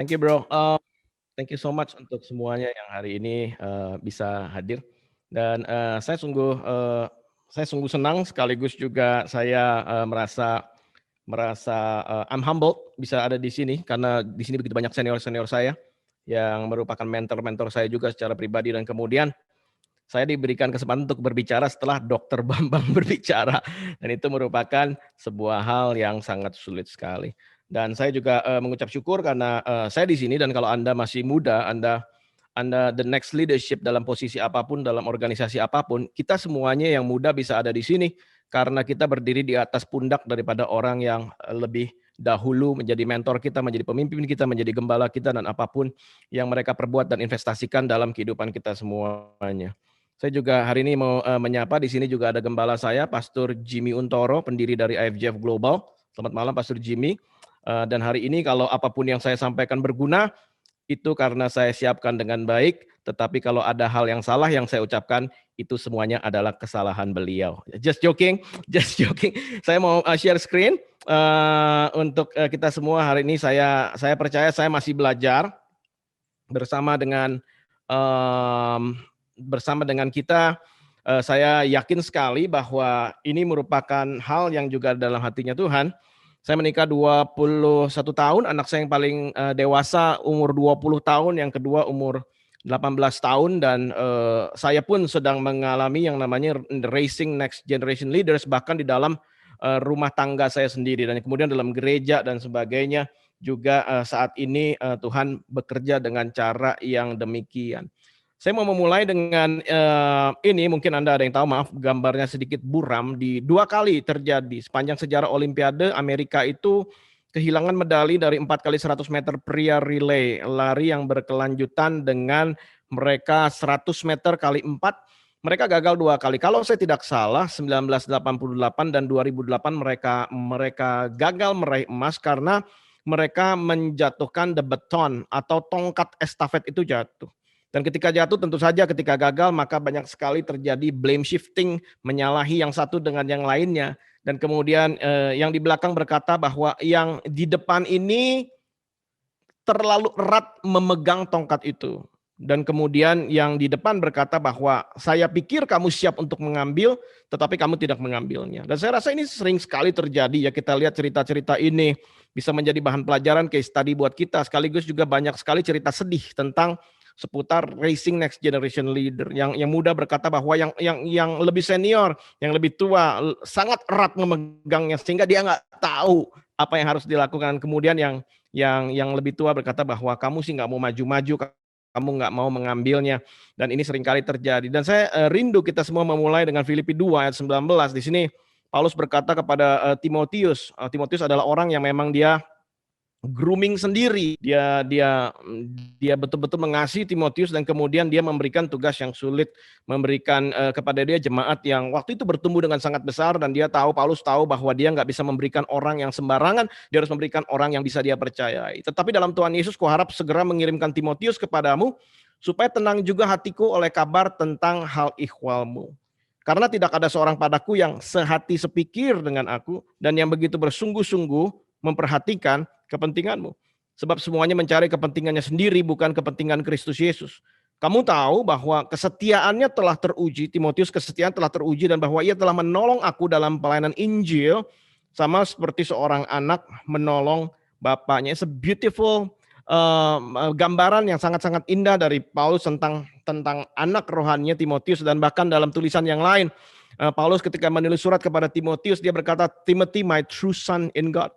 Thank you, Bro. Thank you so much untuk semuanya yang hari ini bisa hadir dan saya sungguh senang sekaligus juga saya merasa I'm humbled bisa ada di sini karena di sini begitu banyak senior-senior saya yang merupakan mentor-mentor saya juga secara pribadi dan kemudian saya diberikan kesempatan untuk berbicara setelah Dokter Bambang berbicara dan itu merupakan sebuah hal yang sangat sulit sekali. Dan saya juga mengucap syukur karena saya di sini dan kalau Anda masih muda, Anda the next leadership dalam posisi apapun, dalam organisasi apapun, kita semuanya yang muda bisa ada di sini karena kita berdiri di atas pundak daripada orang yang lebih dahulu menjadi mentor kita, menjadi pemimpin kita, menjadi gembala kita dan apapun yang mereka perbuat dan investasikan dalam kehidupan kita semuanya. Saya juga hari ini mau menyapa di sini juga ada gembala saya, Pastor Jimmy Untoro, pendiri dari IFJF Global. Selamat malam, Pastor Jimmy. Dan hari ini kalau apapun yang saya sampaikan berguna, itu karena saya siapkan dengan baik. Tetapi kalau ada hal yang salah yang saya ucapkan, itu semuanya adalah kesalahan beliau. Just joking, just joking. Saya mau share screen untuk kita semua hari ini. Saya percaya saya masih belajar bersama dengan kita, saya yakin sekali bahwa ini merupakan hal yang juga dalam hatinya Tuhan. Saya menikah 21 tahun, anak saya yang paling dewasa umur 20 tahun, yang kedua umur 18 tahun, dan saya pun sedang mengalami yang namanya Raising Next Generation Leaders, bahkan di dalam rumah tangga saya sendiri, dan kemudian dalam gereja dan sebagainya, juga saat ini Tuhan bekerja dengan cara yang demikian. Saya mau memulai dengan ini, mungkin Anda ada yang tahu, maaf gambarnya sedikit buram, di 2 kali terjadi sepanjang sejarah Olimpiade Amerika itu kehilangan medali dari 4 kali 100 meter pria relay, lari yang berkelanjutan dengan mereka 100 meter kali 4, mereka gagal 2 kali. Kalau saya tidak salah 1988 dan 2008 mereka gagal meraih emas karena mereka menjatuhkan the baton atau tongkat estafet itu jatuh. Dan ketika jatuh tentu saja ketika gagal maka banyak sekali terjadi blame shifting, menyalahi yang satu dengan yang lainnya. Dan kemudian yang di belakang berkata bahwa yang di depan ini terlalu erat memegang tongkat itu. Dan kemudian yang di depan berkata bahwa saya pikir kamu siap untuk mengambil, tetapi kamu tidak mengambilnya. Dan saya rasa ini sering sekali terjadi ya, kita lihat cerita-cerita ini bisa menjadi bahan pelajaran case study buat kita. Sekaligus juga banyak sekali cerita sedih tentang seputar Raising Next Generation Leader. Yang muda berkata bahwa yang lebih senior, yang lebih tua sangat erat memegangnya sehingga dia nggak tahu apa yang harus dilakukan. Kemudian yang lebih tua berkata bahwa kamu sih nggak mau maju-maju, kamu nggak mau mengambilnya, dan ini seringkali terjadi. Dan saya rindu kita semua memulai dengan Filipi 2 ayat 19. Di sini Paulus berkata kepada Timotius. Timotius adalah orang yang memang dia grooming sendiri, dia betul-betul mengasihi Timotius dan kemudian dia memberikan tugas yang sulit, memberikan kepada dia jemaat yang waktu itu bertumbuh dengan sangat besar, dan dia tahu, Paulus tahu bahwa dia nggak bisa memberikan orang yang sembarangan, dia harus memberikan orang yang bisa dia percayai. Tetapi dalam Tuhan Yesus kuharap segera mengirimkan Timotius kepadamu supaya tenang juga hatiku oleh kabar tentang hal ikhwalmu. Karena tidak ada seorang padaku yang sehati sepikir dengan aku dan yang begitu bersungguh-sungguh memperhatikan kepentinganmu. Sebab semuanya mencari kepentingannya sendiri, bukan kepentingan Kristus Yesus. Kamu tahu bahwa kesetiaannya telah teruji, Timotius kesetiaan telah teruji, dan bahwa ia telah menolong aku dalam pelayanan Injil, sama seperti seorang anak menolong bapaknya. It's a beautiful gambaran yang sangat-sangat indah dari Paulus tentang anak rohaninya Timotius, dan bahkan dalam tulisan yang lain, Paulus ketika menulis surat kepada Timotius, dia berkata, Timothy, my true son in God.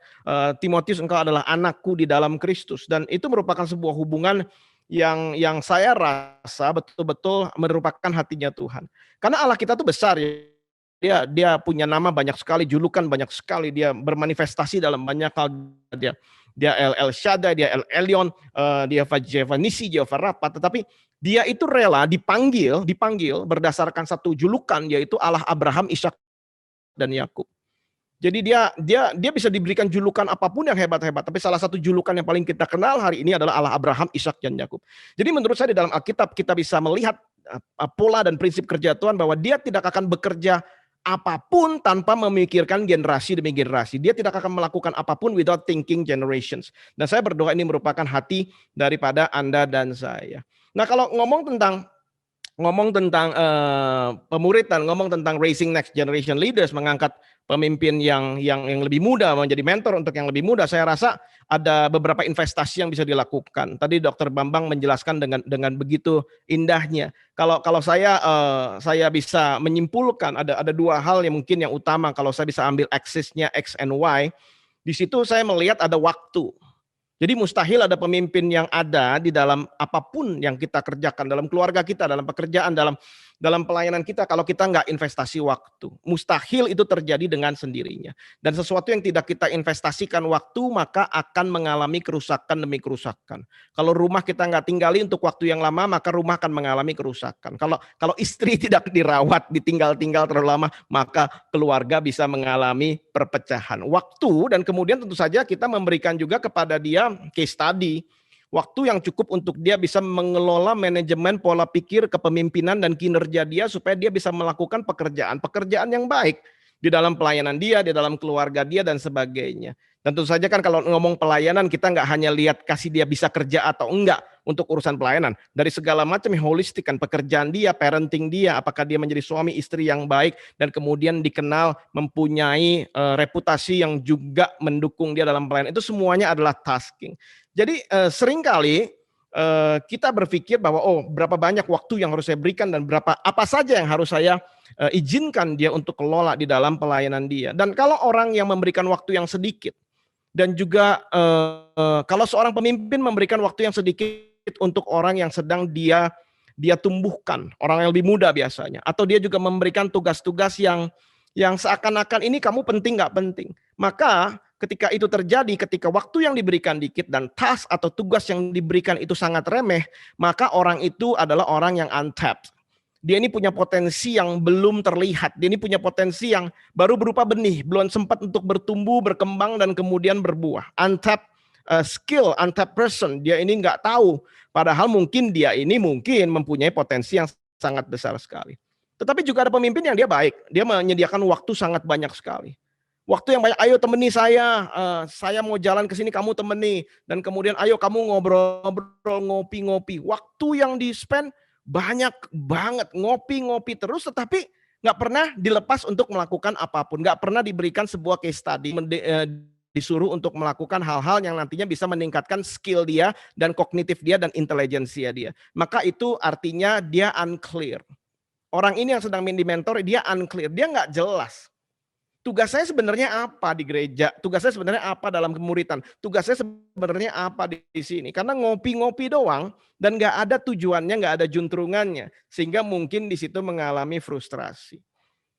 Timotius, engkau adalah anakku di dalam Kristus. Dan itu merupakan sebuah hubungan yang saya rasa betul-betul merupakan hatinya Tuhan. Karena Allah kita tuh besar ya. Dia punya nama banyak sekali, julukan banyak sekali, dia bermanifestasi dalam banyak hal. Dia El Shaddai, dia El Elyon, dia Jehovah Nisi, Jehovah Rafa, tetapi dia itu rela dipanggil berdasarkan satu julukan, yaitu Allah Abraham, Ishak, dan Yakub. Jadi dia bisa diberikan julukan apapun yang hebat-hebat, tapi salah satu julukan yang paling kita kenal hari ini adalah Allah Abraham, Ishak, dan Yakub. Jadi menurut saya di dalam Alkitab kita bisa melihat pola dan prinsip kerja Tuhan bahwa dia tidak akan bekerja apapun tanpa memikirkan generasi demi generasi. Dia tidak akan melakukan apapun without thinking generations. Dan saya berdoa ini merupakan hati daripada Anda dan saya. Nah, kalau ngomong tentang pemuritan, ngomong tentang raising next generation leaders, mengangkat pemimpin yang lebih muda menjadi mentor untuk yang lebih muda, saya rasa ada beberapa investasi yang bisa dilakukan. Tadi Dr. Bambang menjelaskan dengan begitu indahnya. Kalau saya bisa menyimpulkan ada dua hal yang mungkin yang utama kalau saya bisa ambil aksesnya X and Y. Di situ saya melihat ada waktu. Jadi mustahil ada pemimpin yang ada di dalam apapun yang kita kerjakan, dalam keluarga kita, dalam pekerjaan, dalam pelayanan kita, kalau kita nggak investasi waktu. Mustahil itu terjadi dengan sendirinya. Dan sesuatu yang tidak kita investasikan waktu, maka akan mengalami kerusakan demi kerusakan. Kalau rumah kita nggak tinggali untuk waktu yang lama, maka rumah akan mengalami kerusakan. Kalau istri tidak dirawat, ditinggal-tinggal terlalu lama, maka keluarga bisa mengalami perpecahan. Waktu, dan kemudian tentu saja kita memberikan juga kepada dia case study, waktu yang cukup untuk dia bisa mengelola manajemen pola pikir kepemimpinan dan kinerja dia supaya dia bisa melakukan pekerjaan yang baik di dalam pelayanan dia, di dalam keluarga dia dan sebagainya. Tentu saja kan kalau ngomong pelayanan kita nggak hanya lihat kasih dia bisa kerja atau enggak untuk urusan pelayanan. Dari segala macam holistik kan, pekerjaan dia, parenting dia, apakah dia menjadi suami istri yang baik dan kemudian dikenal mempunyai reputasi yang juga mendukung dia dalam pelayanan. Itu semuanya adalah tasking. Jadi seringkali kita berpikir bahwa berapa banyak waktu yang harus saya berikan dan apa saja yang harus saya izinkan dia untuk kelola di dalam pelayanan dia. Dan kalau orang yang memberikan waktu yang sedikit dan juga kalau seorang pemimpin memberikan waktu yang sedikit untuk orang yang sedang dia tumbuhkan, orang yang lebih muda biasanya, atau dia juga memberikan tugas-tugas yang seakan-akan ini kamu penting nggak penting, maka ketika itu terjadi, ketika waktu yang diberikan dikit dan task atau tugas yang diberikan itu sangat remeh, maka orang itu adalah orang yang untapped. Dia ini punya potensi yang belum terlihat. Dia ini punya potensi yang baru berupa benih, belum sempat untuk bertumbuh, berkembang, dan kemudian berbuah. Untapped skill, untapped person. Dia ini nggak tahu. Padahal mungkin dia ini mempunyai potensi yang sangat besar sekali. Tetapi juga ada pemimpin yang dia baik. Dia menyediakan waktu sangat banyak sekali. Waktu yang banyak, ayo temani saya mau jalan ke sini, kamu temani. Dan kemudian ayo kamu ngobrol-ngobrol, ngopi-ngopi. Waktu yang di-spend banyak banget, ngopi-ngopi terus, tetapi nggak pernah dilepas untuk melakukan apapun, nggak pernah diberikan sebuah case study, disuruh untuk melakukan hal-hal yang nantinya bisa meningkatkan skill dia dan kognitif dia dan intelijensia dia. Maka itu artinya dia unclear. Orang ini yang sedang dimentor, dia unclear, dia nggak jelas. Tugas saya sebenarnya apa di gereja? Tugas saya sebenarnya apa dalam kemuritan? Tugas saya sebenarnya apa di sini? Karena ngopi-ngopi doang dan nggak ada tujuannya, nggak ada juntrungannya, sehingga mungkin di situ mengalami frustrasi.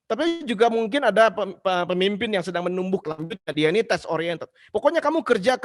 Tapi juga mungkin ada pemimpin yang sedang menumbuh lanjutnya, dia ini task oriented. Pokoknya kamu kerja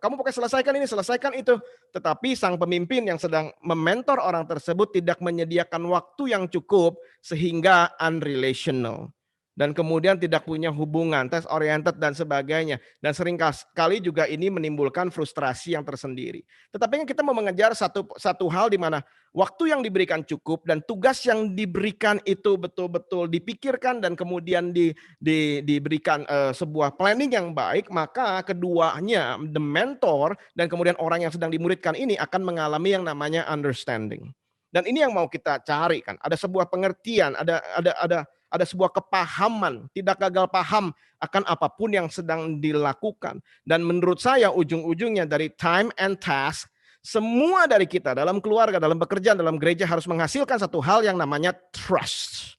kamu pokoknya selesaikan ini, selesaikan itu. Tetapi sang pemimpin yang sedang mementor orang tersebut tidak menyediakan waktu yang cukup sehingga unrelational. Dan kemudian tidak punya hubungan, task oriented dan sebagainya. Dan sering kali juga ini menimbulkan frustrasi yang tersendiri. Tetapi kita mau mengejar satu hal di mana waktu yang diberikan cukup dan tugas yang diberikan itu betul-betul dipikirkan dan kemudian diberikan sebuah planning yang baik, maka keduanya, the mentor dan kemudian orang yang sedang dimuridkan ini akan mengalami yang namanya understanding. Dan ini yang mau kita cari kan, ada sebuah pengertian, ada sebuah kepahaman, tidak gagal paham akan apapun yang sedang dilakukan. Dan menurut saya ujung-ujungnya dari time and task, semua dari kita dalam keluarga, dalam pekerjaan, dalam gereja harus menghasilkan satu hal yang namanya trust.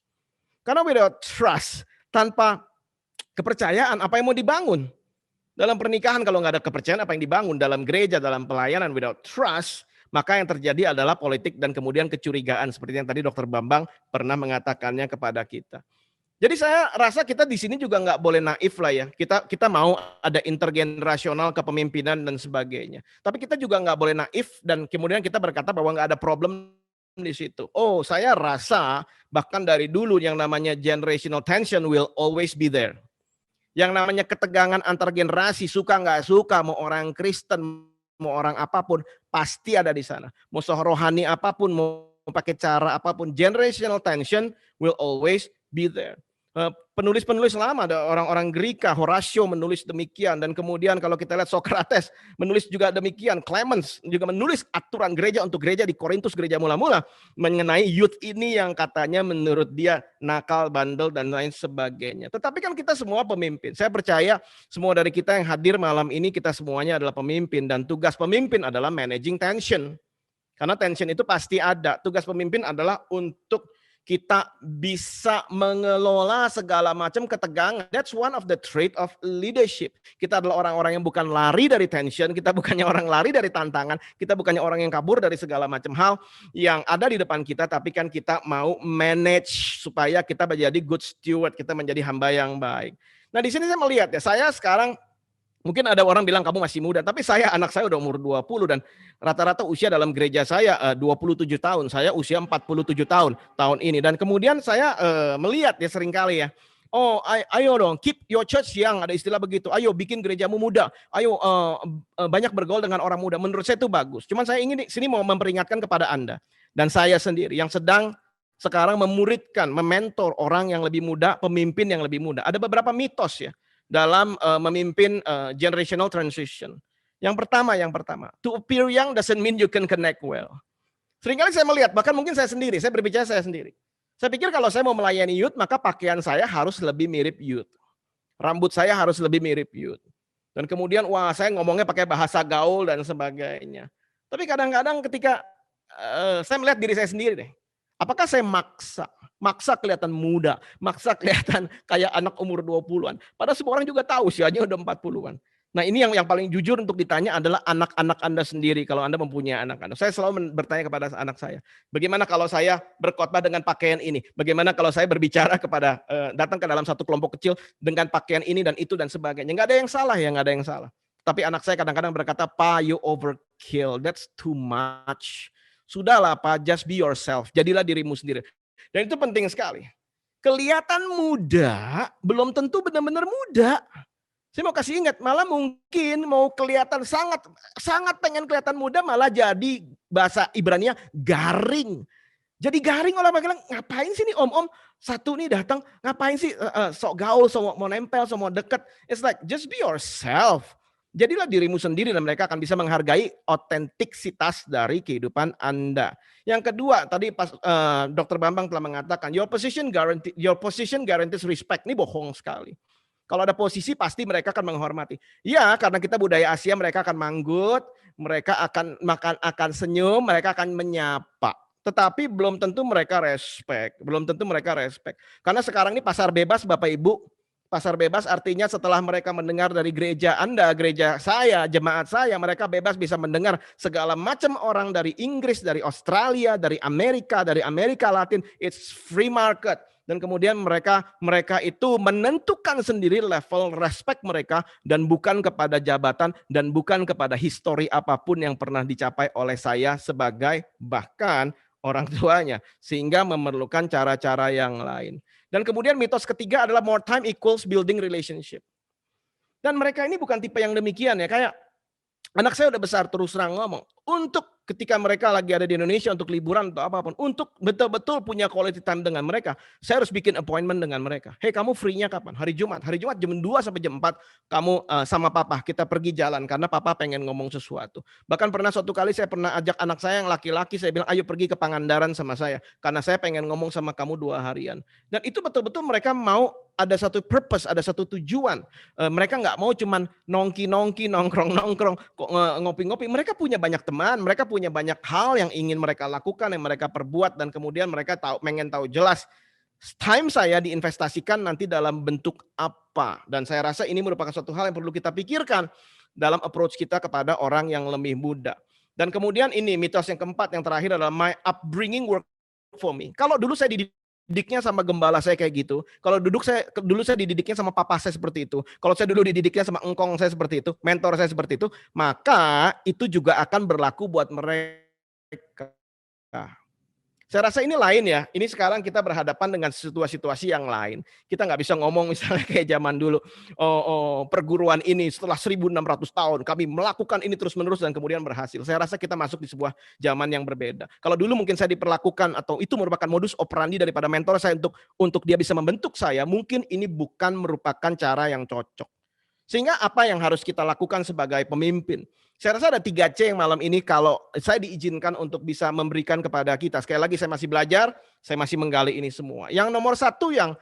Karena without trust, tanpa kepercayaan apa yang mau dibangun? Dalam pernikahan kalau nggak ada kepercayaan apa yang dibangun? Dalam gereja, dalam pelayanan without trust, maka yang terjadi adalah politik dan kemudian kecurigaan seperti yang tadi Dr. Bambang pernah mengatakannya kepada kita. Jadi saya rasa kita di sini juga nggak boleh naif lah ya. Kita mau ada intergenerasional kepemimpinan dan sebagainya. Tapi kita juga nggak boleh naif dan kemudian kita berkata bahwa nggak ada problem di situ. Oh, saya rasa bahkan dari dulu yang namanya generational tension will always be there. Yang namanya ketegangan antar generasi, suka nggak suka, mau orang Kristen, mau orang apapun, pasti ada di sana. Mau rohani apapun, mau pakai cara apapun, generational tension will always be there. Penulis-penulis lama, ada orang-orang Greka, Horatio menulis demikian, dan kemudian kalau kita lihat Socrates menulis juga demikian, Clemens juga menulis aturan gereja untuk gereja di Korintus, gereja mula-mula, mengenai youth ini yang katanya menurut dia nakal, bandel, dan lain sebagainya. Tetapi kan kita semua pemimpin. Saya percaya semua dari kita yang hadir malam ini, kita semuanya adalah pemimpin, dan tugas pemimpin adalah managing tension. Karena tension itu pasti ada. Tugas pemimpin adalah untuk kita bisa mengelola segala macam ketegangan. That's one of the trait of leadership. Kita adalah orang-orang yang bukan lari dari tension, kita bukannya orang lari dari tantangan, kita bukannya orang yang kabur dari segala macam hal yang ada di depan kita, tapi kan kita mau manage supaya kita menjadi good steward, kita menjadi hamba yang baik. Nah, di sini saya melihat ya, saya sekarang mungkin ada orang bilang kamu masih muda, tapi anak saya udah umur 20 dan rata-rata usia dalam gereja saya 27 tahun. Saya usia 47 tahun ini. Dan kemudian saya melihat ya seringkali ya, oh ayo dong keep your church young, ada istilah begitu. Ayo bikin gerejamu muda. Ayo banyak bergaul dengan orang muda. Menurut saya itu bagus. Cuman saya ingin di sini mau memperingatkan kepada Anda dan saya sendiri yang sedang sekarang memuridkan, mementor orang yang lebih muda, pemimpin yang lebih muda. Ada beberapa mitos ya dalam memimpin generational transition. Yang pertama, to appear young doesn't mean you can connect well. Seringkali saya melihat, bahkan mungkin saya sendiri, saya berbicara saya sendiri. Saya pikir kalau saya mau melayani youth, maka pakaian saya harus lebih mirip youth. Rambut saya harus lebih mirip youth. Dan kemudian, wah saya ngomongnya pakai bahasa gaul dan sebagainya. Tapi kadang-kadang ketika saya melihat diri saya sendiri deh, apakah saya maksa kelihatan muda, maksa kelihatan kayak anak umur 20-an. Padahal semua orang juga tahu usianya udah 40-an. Nah ini yang paling jujur untuk ditanya adalah anak-anak Anda sendiri, kalau Anda mempunyai anak-anak. Saya selalu bertanya kepada anak saya, bagaimana kalau saya berkhotbah dengan pakaian ini? Bagaimana kalau saya berbicara kepada, datang ke dalam satu kelompok kecil dengan pakaian ini dan itu dan sebagainya. Nggak ada yang salah ya, nggak ada yang salah. Tapi anak saya kadang-kadang berkata, "Pa, you overkill, that's too much. Sudahlah Pak, just be yourself, jadilah dirimu sendiri." Dan itu penting sekali. Kelihatan muda, belum tentu benar-benar muda. Saya mau kasih ingat, malah mungkin mau kelihatan sangat pengen kelihatan muda, malah jadi bahasa Ibrani-nya garing. Jadi garing, orang bilang, ngapain sih nih om-om satu nih datang, ngapain sih sok gaul, sok mau nempel, sok mau deket. It's like, just be yourself. Jadilah dirimu sendiri dan mereka akan bisa menghargai otentiksitas dari kehidupan Anda. Yang kedua, tadi pas Dr. Bambang telah mengatakan, your position guarantees respect. Ini bohong sekali. Kalau ada posisi pasti mereka akan menghormati. Ya, karena kita budaya Asia, mereka akan manggut, mereka akan senyum, mereka akan menyapa. Tetapi belum tentu mereka respect, Karena sekarang ini pasar bebas Bapak Ibu. Pasar bebas artinya setelah mereka mendengar dari gereja Anda, gereja saya, jemaat saya, mereka bebas bisa mendengar segala macam orang dari Inggris, dari Australia, dari Amerika Latin. It's free market. Dan kemudian mereka itu menentukan sendiri level respect mereka dan bukan kepada jabatan dan bukan kepada histori apapun yang pernah dicapai oleh saya sebagai bahkan orang tuanya, sehingga memerlukan cara-cara yang lain. Dan kemudian mitos ketiga adalah more time equals building relationship. Dan mereka ini bukan tipe yang demikian ya, kayak anak saya udah besar, terus terang ngomong, untuk ketika mereka lagi ada di Indonesia untuk liburan atau apapun, untuk betul-betul punya quality time dengan mereka, saya harus bikin appointment dengan mereka. Hey, kamu free-nya kapan? Hari Jumat jam 2 sampai jam 4 kamu sama papa, kita pergi jalan karena papa pengen ngomong sesuatu. Bahkan pernah suatu kali saya pernah ajak anak saya yang laki-laki, saya bilang ayo pergi ke Pangandaran sama saya karena saya pengen ngomong sama kamu 2 harian. Dan itu betul-betul mereka mau ada satu purpose, ada satu tujuan. Mereka nggak mau cuman nongki-nongki, nongkrong-nongkrong, ngopi-ngopi. Mereka punya banyak teman, mereka punya banyak hal yang ingin mereka lakukan, yang mereka perbuat, dan kemudian mereka pengen tahu jelas time saya diinvestasikan nanti dalam bentuk apa. Dan saya rasa ini merupakan suatu hal yang perlu kita pikirkan dalam approach kita kepada orang yang lebih muda. Dan kemudian ini mitos yang keempat, yang terakhir adalah my upbringing work for me. Kalau dulu saya dididiknya sama gembala saya kayak gitu. Kalau dulu saya dididiknya sama papa saya seperti itu. Kalau saya dulu dididiknya sama engkong saya seperti itu, mentor saya seperti itu, maka itu juga akan berlaku buat mereka. Saya rasa ini lain ya, ini sekarang kita berhadapan dengan situasi-situasi yang lain. Kita nggak bisa ngomong misalnya kayak zaman dulu, perguruan ini setelah 1.600 tahun kami melakukan ini terus-menerus dan kemudian berhasil. Saya rasa kita masuk di sebuah zaman yang berbeda. Kalau dulu mungkin saya diperlakukan atau itu merupakan modus operandi daripada mentor saya untuk dia bisa membentuk saya, mungkin ini bukan merupakan cara yang cocok. Sehingga apa yang harus kita lakukan sebagai pemimpin? Saya rasa ada 3C yang malam ini kalau saya diizinkan untuk bisa memberikan kepada kita. Sekali lagi saya masih belajar, saya masih menggali ini semua. Yang nomor satu yang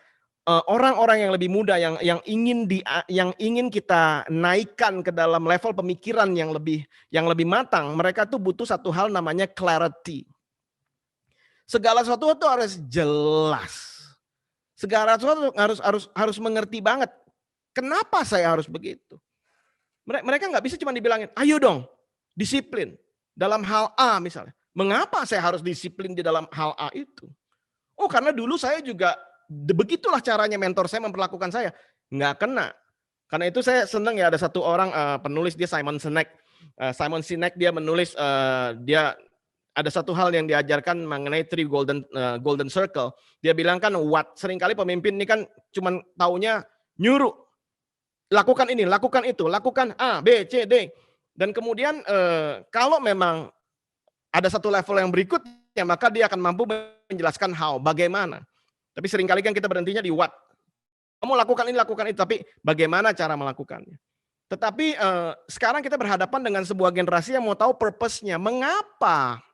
orang-orang yang lebih muda yang ingin kita naikkan ke dalam level pemikiran yang lebih matang, mereka tuh butuh satu hal namanya clarity. Segala sesuatu itu harus jelas. Segala sesuatu harus mengerti banget. Kenapa saya harus begitu? Mereka nggak bisa cuma dibilangin, ayo dong, disiplin dalam hal A misalnya. Mengapa saya harus disiplin di dalam hal A itu? Oh, karena dulu saya juga begitulah caranya mentor saya memperlakukan saya. Nggak kena. Karena itu saya senang ya ada satu orang penulis, dia Simon Sinek. Simon Sinek dia menulis, dia ada satu hal yang diajarkan mengenai three golden circle. Dia bilang kan seringkali pemimpin ini kan cuma taunya nyuruh. Lakukan ini, lakukan itu, lakukan A, B, C, D. Dan kemudian kalau memang ada satu level yang berikutnya, maka dia akan mampu menjelaskan how, bagaimana. Tapi seringkali kan kita berhentinya di what. Kamu lakukan ini, lakukan itu, tapi bagaimana cara melakukannya. Tetapi sekarang kita berhadapan dengan sebuah generasi yang mau tahu purpose-nya. Mengapa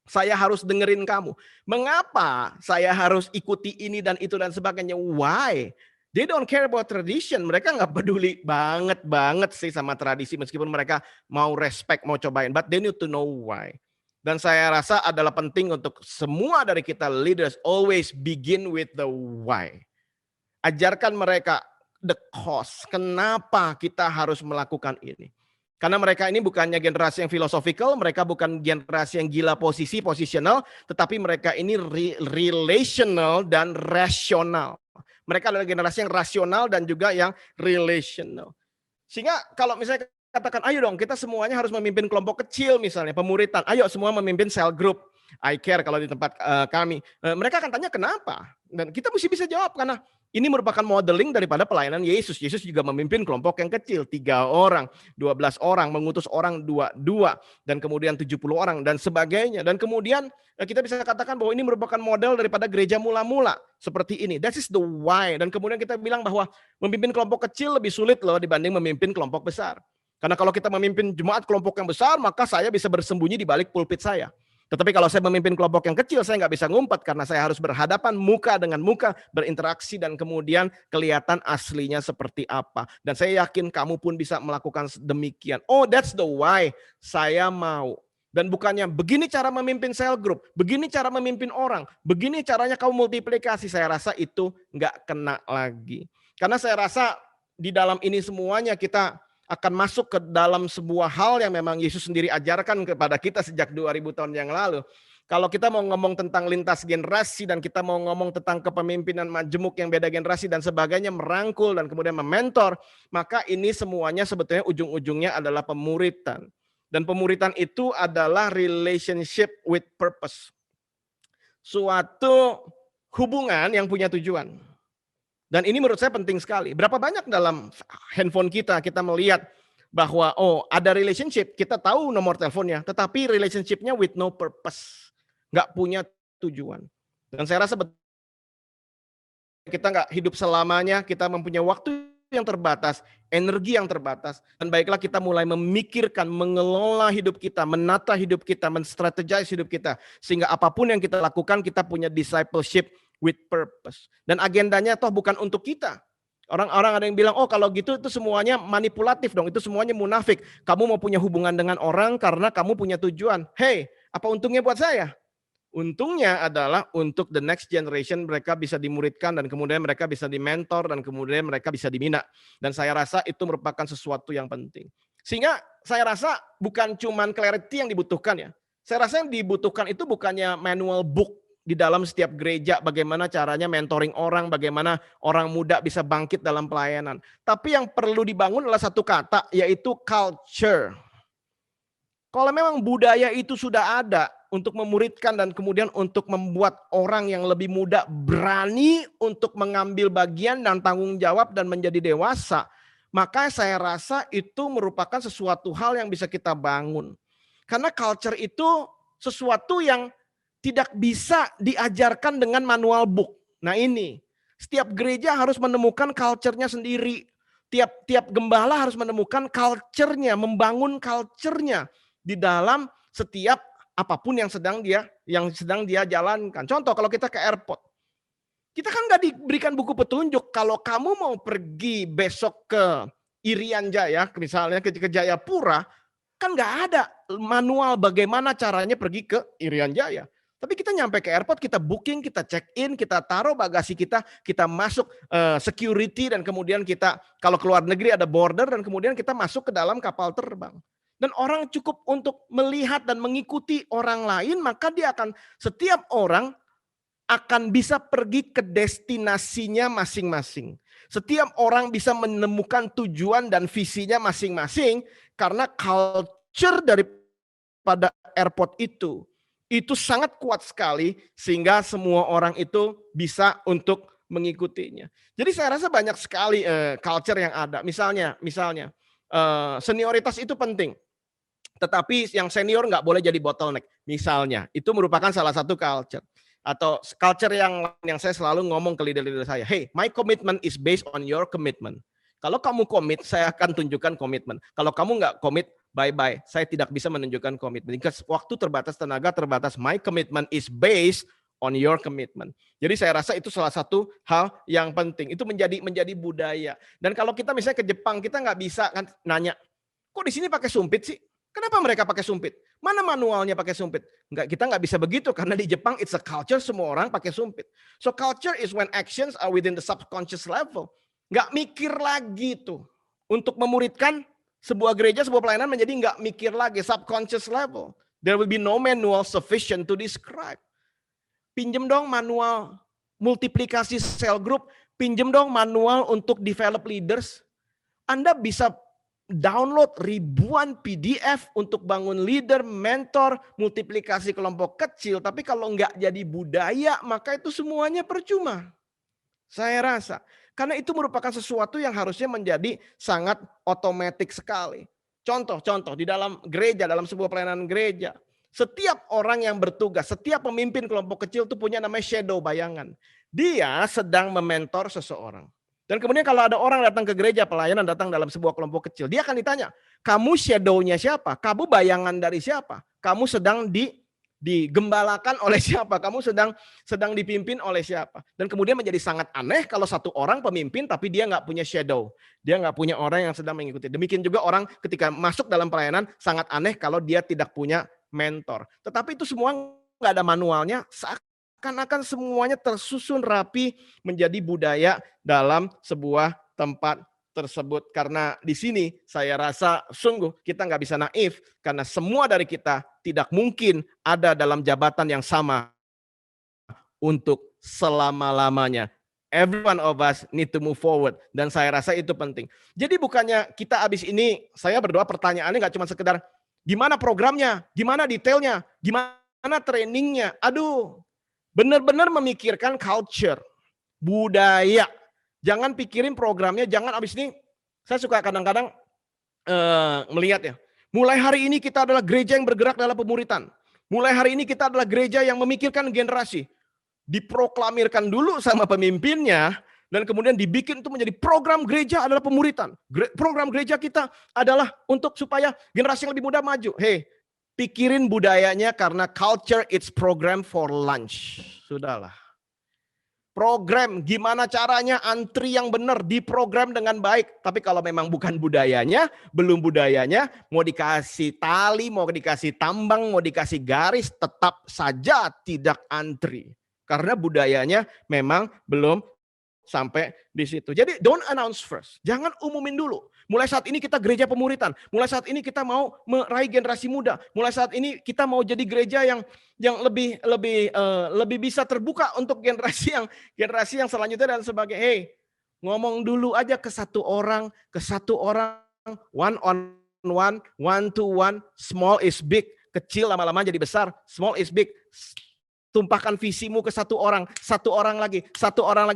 saya harus dengerin kamu? Mengapa saya harus ikuti ini dan itu dan sebagainya? Why? They don't care about tradition. Mereka nggak peduli banget sih sama tradisi meskipun mereka mau respect, mau cobain. But they need to know why. Dan saya rasa adalah penting untuk semua dari kita leaders always begin with the why. Ajarkan mereka the cause. Kenapa kita harus melakukan ini? Karena mereka ini bukannya generasi yang philosophical, mereka bukan generasi yang gila positional, tetapi mereka ini relational dan rasional. Mereka adalah generasi yang rasional dan juga yang relational. Sehingga kalau misalnya katakan, ayo dong kita semuanya harus memimpin kelompok kecil misalnya, pemuritan. Ayo semua memimpin cell group. I care kalau di tempat kami. Mereka akan tanya kenapa? Dan kita mesti bisa jawab karena ini merupakan modeling daripada pelayanan Yesus. Yesus juga memimpin kelompok yang kecil, 3 orang, 12 orang, mengutus orang 2, dan kemudian 70 orang, dan sebagainya. Dan kemudian kita bisa katakan bahwa ini merupakan model daripada gereja mula-mula, seperti ini. That is the why. Dan kemudian kita bilang bahwa memimpin kelompok kecil lebih sulit loh dibanding memimpin kelompok besar. Karena kalau kita memimpin jemaat kelompok yang besar, maka saya bisa bersembunyi di balik pulpit saya. Tetapi kalau saya memimpin kelompok yang kecil, saya nggak bisa ngumpet karena saya harus berhadapan muka dengan muka, berinteraksi dan kemudian kelihatan aslinya seperti apa. Dan saya yakin kamu pun bisa melakukan demikian. Oh, that's the why saya mau. Dan bukannya begini cara memimpin cell group, begini cara memimpin orang, begini caranya kamu multiplikasi. Saya rasa itu nggak kena lagi. Karena saya rasa di dalam ini semuanya kita akan masuk ke dalam sebuah hal yang memang Yesus sendiri ajarkan kepada kita sejak 2000 tahun yang lalu. Kalau kita mau ngomong tentang lintas generasi dan kita mau ngomong tentang kepemimpinan majemuk yang beda generasi dan sebagainya, merangkul dan kemudian mementor, maka ini semuanya sebetulnya ujung-ujungnya adalah pemuritan. Dan pemuritan itu adalah relationship with purpose. Suatu hubungan yang punya tujuan. Dan ini menurut saya penting sekali. Berapa banyak dalam handphone kita melihat bahwa ada relationship, kita tahu nomor teleponnya, tetapi relationship-nya with no purpose. Nggak punya tujuan. Dan saya rasa kita nggak hidup selamanya, kita mempunyai waktu yang terbatas, energi yang terbatas. Dan baiklah kita mulai memikirkan, mengelola hidup kita, menata hidup kita, menstrategize hidup kita. Sehingga apapun yang kita lakukan, kita punya discipleship with purpose. Dan agendanya toh bukan untuk kita. Orang-orang ada yang bilang, oh kalau gitu itu semuanya manipulatif dong, itu semuanya munafik. Kamu mau punya hubungan dengan orang karena kamu punya tujuan. Hey, apa untungnya buat saya? Untungnya adalah untuk the next generation mereka bisa dimuridkan dan kemudian mereka bisa dimentor dan kemudian mereka bisa dibina. Dan saya rasa itu merupakan sesuatu yang penting. Sehingga saya rasa bukan cuman clarity yang dibutuhkan ya. Saya rasa yang dibutuhkan itu bukannya manual book di dalam setiap gereja, bagaimana caranya mentoring orang, bagaimana orang muda bisa bangkit dalam pelayanan. Tapi yang perlu dibangun adalah satu kata, yaitu culture. Kalau memang budaya itu sudah ada, untuk memuridkan dan kemudian untuk membuat orang yang lebih muda berani untuk mengambil bagian dan tanggung jawab dan menjadi dewasa, maka saya rasa itu merupakan sesuatu hal yang bisa kita bangun. Karena culture itu sesuatu yang tidak bisa diajarkan dengan manual book. Nah ini, setiap gereja harus menemukan culture-nya sendiri. Tiap gembala harus menemukan culture-nya, membangun culture-nya di dalam setiap apapun yang sedang dia jalankan. Contoh kalau kita ke airport, kita kan nggak diberikan buku petunjuk. Kalau kamu mau pergi besok ke Irian Jaya, misalnya ke Jayapura, kan nggak ada manual bagaimana caranya pergi ke Irian Jaya. Tapi kita nyampe ke airport, kita booking, kita check in, kita taruh bagasi kita masuk security dan kemudian kita kalau keluar negeri ada border dan kemudian kita masuk ke dalam kapal terbang. Dan orang cukup untuk melihat dan mengikuti orang lain, maka setiap orang akan bisa pergi ke destinasinya masing-masing. Setiap orang bisa menemukan tujuan dan visinya masing-masing karena culture daripada airport itu sangat kuat sekali sehingga semua orang itu bisa untuk mengikutinya. Jadi saya rasa banyak sekali culture yang ada. Misalnya senioritas itu penting. Tetapi yang senior nggak boleh jadi bottleneck. Misalnya, itu merupakan salah satu culture. Atau culture yang saya selalu ngomong ke leader-leader saya, hey, my commitment is based on your commitment. Kalau kamu komit, saya akan tunjukkan komitmen. Kalau kamu nggak komit, bye-bye. Saya tidak bisa menunjukkan komitmen. Waktu terbatas, tenaga terbatas. My commitment is based on your commitment. Jadi saya rasa itu salah satu hal yang penting. Itu menjadi budaya. Dan kalau kita misalnya ke Jepang, kita nggak bisa kan nanya, kok di sini pakai sumpit sih? Kenapa mereka pakai sumpit? Mana manualnya pakai sumpit? Kita nggak bisa begitu karena di Jepang it's a culture, semua orang pakai sumpit. So culture is when actions are within the subconscious level. Nggak mikir lagi tuh. Untuk memuridkan sebuah gereja, sebuah pelayanan menjadi nggak mikir lagi, subconscious level. There will be no manual sufficient to describe. Pinjem dong manual multiplikasi cell group, pinjem dong manual untuk develop leaders. Anda bisa download ribuan PDF untuk bangun leader, mentor, multiplikasi kelompok kecil. Tapi kalau nggak jadi budaya, maka itu semuanya percuma. Saya rasa. Karena itu merupakan sesuatu yang harusnya menjadi sangat otomatis sekali. Contoh di dalam gereja, dalam sebuah pelayanan gereja. Setiap orang yang bertugas, setiap pemimpin kelompok kecil itu punya namanya shadow, bayangan. Dia sedang mementor seseorang. Dan kemudian kalau ada orang datang ke gereja, pelayanan datang dalam sebuah kelompok kecil, dia akan ditanya, kamu shadow-nya siapa? Kamu bayangan dari siapa? Kamu sedang digembalakan oleh siapa? Kamu sedang dipimpin oleh siapa? Dan kemudian menjadi sangat aneh kalau satu orang pemimpin tapi dia nggak punya shadow. Dia nggak punya orang yang sedang mengikuti. Demikian juga orang ketika masuk dalam pelayanan sangat aneh kalau dia tidak punya mentor. Tetapi itu semua nggak ada manualnya, seakan-akan semuanya tersusun rapi menjadi budaya dalam sebuah tempat tersebut. Karena di sini saya rasa sungguh kita nggak bisa naif karena semua dari kita tidak mungkin ada dalam jabatan yang sama untuk selama-lamanya. Every one of us need to move forward. Dan saya rasa itu penting. Jadi bukannya kita abis ini, saya berdoa pertanyaannya nggak cuma sekedar gimana programnya, gimana detailnya, gimana trainingnya. Aduh, benar-benar memikirkan culture, budaya. Jangan pikirin programnya, jangan abis ini. Saya suka kadang-kadang melihat ya. Mulai hari ini kita adalah gereja yang bergerak dalam pemuritan. Mulai hari ini kita adalah gereja yang memikirkan generasi. Diproklamirkan dulu sama pemimpinnya. Dan kemudian dibikin itu menjadi program gereja adalah pemuritan. Program gereja kita adalah untuk supaya generasi yang lebih muda maju. Hey, pikirin budayanya karena culture it's program for lunch. Sudahlah. Program gimana caranya antri yang benar diprogram dengan baik. Tapi kalau memang bukan budayanya, belum budayanya, mau dikasih tali, mau dikasih tambang, mau dikasih garis, tetap saja tidak antri. Karena budayanya memang belum sampai di situ. Jadi don't announce first. Jangan umumin dulu. Mulai saat ini kita gereja pemuritan. Mulai saat ini kita mau meraih generasi muda. Mulai saat ini kita mau jadi gereja yang lebih bisa terbuka untuk generasi yang selanjutnya dan sebagainya. Hey, ngomong dulu aja ke satu orang, one on one, one to one, small is big. kecil lama-lama jadi besar, small is big. Tumpahkan visimu ke satu orang lagi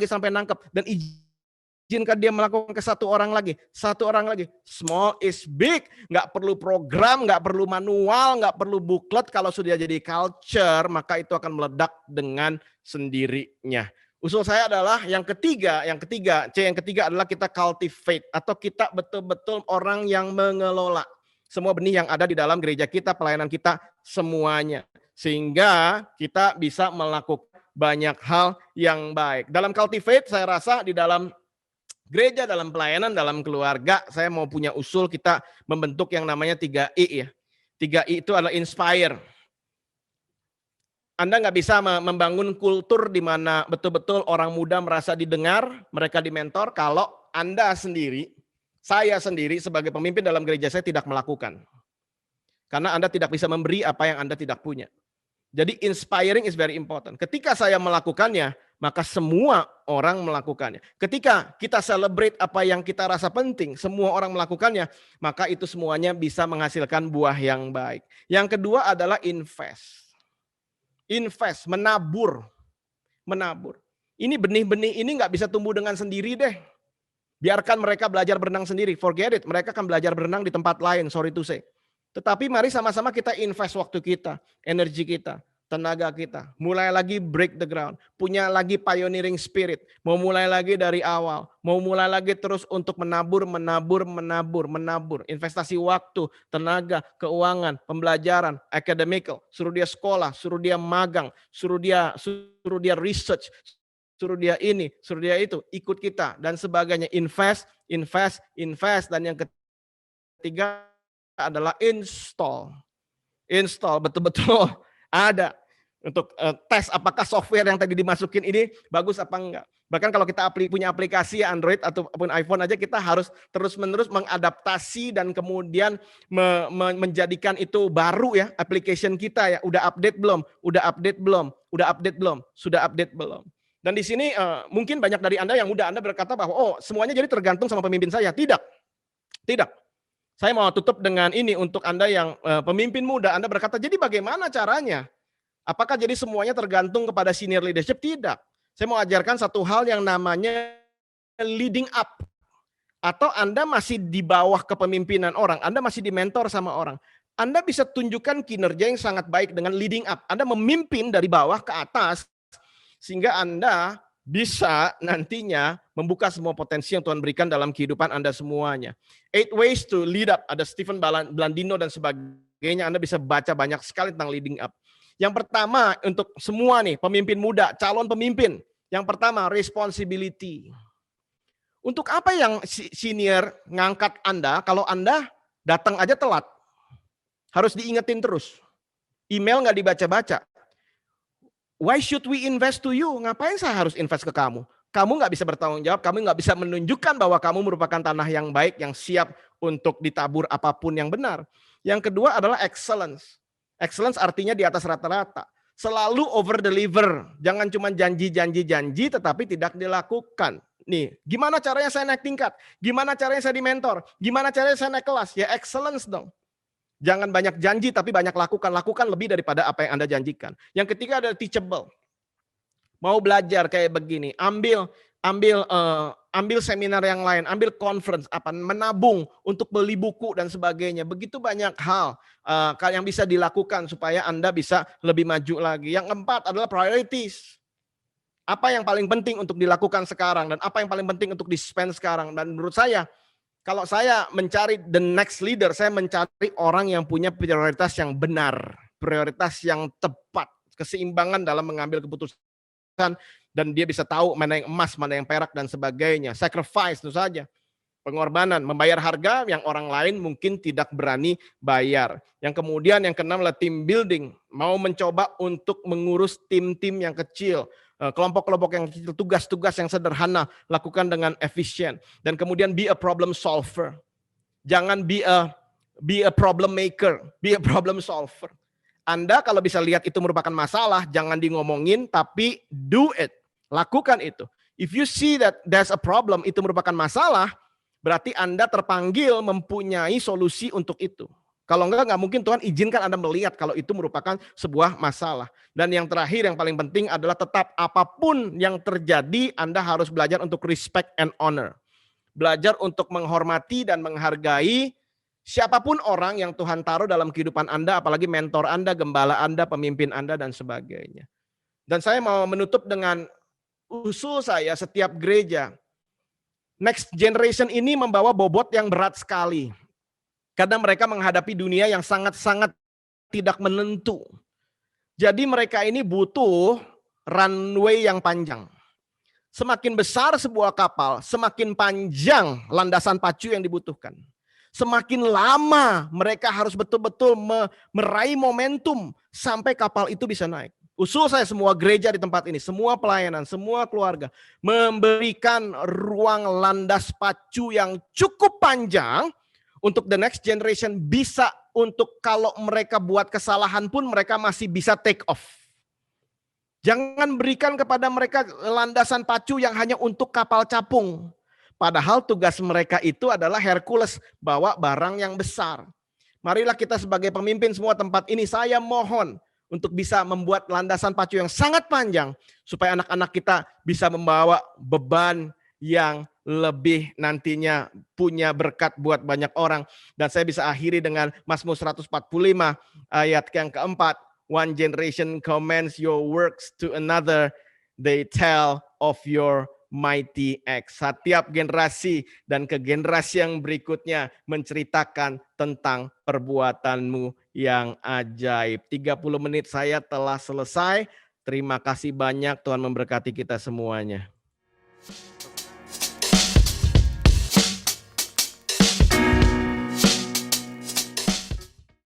sampai nangkep, dan izinkan dia melakukan ke satu orang lagi. Small is big, nggak perlu program, nggak perlu manual, nggak perlu booklet. Kalau sudah jadi culture, maka itu akan meledak dengan sendirinya. Usul saya adalah yang ketiga adalah kita cultivate, atau kita betul-betul orang yang mengelola semua benih yang ada di dalam gereja kita, pelayanan kita, semuanya. Sehingga kita bisa melakukan banyak hal yang baik. Dalam cultivate, saya rasa di dalam gereja, dalam pelayanan, dalam keluarga, saya mau punya usul kita membentuk yang namanya 3I ya. 3I itu adalah inspire. Anda nggak bisa membangun kultur di mana betul-betul orang muda merasa didengar, mereka dimentor, kalau Anda sendiri, saya sendiri sebagai pemimpin dalam gereja saya tidak melakukan. Karena Anda tidak bisa memberi apa yang Anda tidak punya. Jadi inspiring is very important. Ketika saya melakukannya, maka semua orang melakukannya. Ketika kita celebrate apa yang kita rasa penting, semua orang melakukannya, maka itu semuanya bisa menghasilkan buah yang baik. Yang kedua adalah invest. Invest, menabur. Ini benih-benih ini nggak bisa tumbuh dengan sendiri deh. Biarkan mereka belajar berenang sendiri. Forget it, mereka akan belajar berenang di tempat lain, sorry to say. Tetapi mari sama-sama kita invest waktu kita, energi kita, tenaga kita. Mulai lagi break the ground. Punya lagi pioneering spirit. Mau mulai lagi dari awal. Mau mulai lagi terus untuk menabur. Investasi waktu, tenaga, keuangan, pembelajaran, academical. Suruh dia sekolah, suruh dia magang, suruh dia research, suruh dia ini, suruh dia itu. Ikut kita dan sebagainya. Invest. Dan yang ketiga adalah install betul-betul ada untuk tes apakah software yang tadi dimasukin ini bagus apa enggak. Bahkan kalau kita punya aplikasi Android ataupun iPhone aja, kita harus terus-menerus mengadaptasi dan kemudian menjadikan itu baru ya, application kita ya. Udah update belum? Sudah update belum? Dan di sini mungkin banyak dari Anda yang muda, Anda berkata bahwa oh semuanya jadi tergantung sama pemimpin saya. Tidak. Saya mau tutup dengan ini untuk Anda yang pemimpin muda. Anda berkata, jadi bagaimana caranya? Apakah jadi semuanya tergantung kepada senior leadership? Tidak. Saya mau ajarkan satu hal yang namanya leading up. Atau Anda masih di bawah kepemimpinan orang, Anda masih dimentor sama orang. Anda bisa tunjukkan kinerja yang sangat baik dengan leading up. Anda memimpin dari bawah ke atas, sehingga Anda bisa nantinya membuka semua potensi yang Tuhan berikan dalam kehidupan Anda semuanya. 8 ways to lead up, ada Stephen Blandino dan sebagainya. Anda bisa baca banyak sekali tentang leading up. Yang pertama untuk semua nih pemimpin muda, calon pemimpin. Yang pertama responsibility. Untuk apa yang senior ngangkat Anda kalau Anda datang aja telat? Harus diingetin terus. Email nggak dibaca-baca. Why should we invest to you? Ngapain saya harus invest ke kamu? Kamu nggak bisa bertanggung jawab, kamu nggak bisa menunjukkan bahwa kamu merupakan tanah yang baik, yang siap untuk ditabur apapun yang benar. Yang kedua adalah excellence. Excellence artinya di atas rata-rata. Selalu over deliver. Jangan cuma janji tetapi tidak dilakukan. Nih, gimana caranya saya naik tingkat? Gimana caranya saya di-mentor? Gimana caranya saya naik kelas? Ya excellence dong. Jangan banyak janji tapi banyak lakukan. Lakukan lebih daripada apa yang Anda janjikan. Yang ketiga adalah teachable. Mau belajar kayak begini, ambil seminar yang lain, ambil conference, menabung untuk beli buku dan sebagainya. Begitu banyak hal yang bisa dilakukan supaya Anda bisa lebih maju lagi. Yang keempat adalah priorities. Apa yang paling penting untuk dilakukan sekarang dan apa yang paling penting untuk di-spend sekarang. Dan menurut saya, kalau saya mencari the next leader, saya mencari orang yang punya prioritas yang benar, prioritas yang tepat, keseimbangan dalam mengambil keputusan, dan dia bisa tahu mana yang emas, mana yang perak dan sebagainya. Sacrifice itu saja. Pengorbanan, membayar harga yang orang lain mungkin tidak berani bayar. Yang kemudian yang keenam adalah team building. Mau mencoba untuk mengurus tim-tim yang kecil. Kelompok-kelompok yang kecil, tugas-tugas yang sederhana, lakukan dengan efisien. Dan kemudian be a problem solver. Jangan be a problem maker, be a problem solver. Anda kalau bisa lihat itu merupakan masalah, jangan di ngomongin, tapi do it. Lakukan itu. If you see that there's a problem, itu merupakan masalah, berarti Anda terpanggil mempunyai solusi untuk itu. Kalau nggak mungkin Tuhan izinkan Anda melihat kalau itu merupakan sebuah masalah. Dan yang terakhir yang paling penting adalah tetap apapun yang terjadi Anda harus belajar untuk respect and honor. Belajar untuk menghormati dan menghargai siapapun orang yang Tuhan taruh dalam kehidupan Anda, apalagi mentor Anda, gembala Anda, pemimpin Anda, dan sebagainya. Dan saya mau menutup dengan usul saya setiap gereja. Next generation ini membawa bobot yang berat sekali. Karena mereka menghadapi dunia yang sangat-sangat tidak menentu. Jadi mereka ini butuh runway yang panjang. Semakin besar sebuah kapal, semakin panjang landasan pacu yang dibutuhkan. Semakin lama mereka harus betul-betul meraih momentum sampai kapal itu bisa naik. Usul saya semua gereja di tempat ini, semua pelayanan, semua keluarga, memberikan ruang landas pacu yang cukup panjang untuk the next generation bisa untuk kalau mereka buat kesalahan pun mereka masih bisa take off. Jangan berikan kepada mereka landasan pacu yang hanya untuk kapal capung. Padahal tugas mereka itu adalah Hercules, bawa barang yang besar. Marilah kita sebagai pemimpin semua tempat ini, saya mohon untuk bisa membuat landasan pacu yang sangat panjang supaya anak-anak kita bisa membawa beban yang lebih nantinya punya berkat buat banyak orang. Dan saya bisa akhiri dengan Mazmur 145 ayat yang keempat. One generation commends your works to another, they tell of your mighty acts. Setiap generasi dan ke generasi yang berikutnya menceritakan tentang perbuatanmu yang ajaib. 30 menit saya telah selesai. Terima kasih banyak, Tuhan memberkati kita semuanya.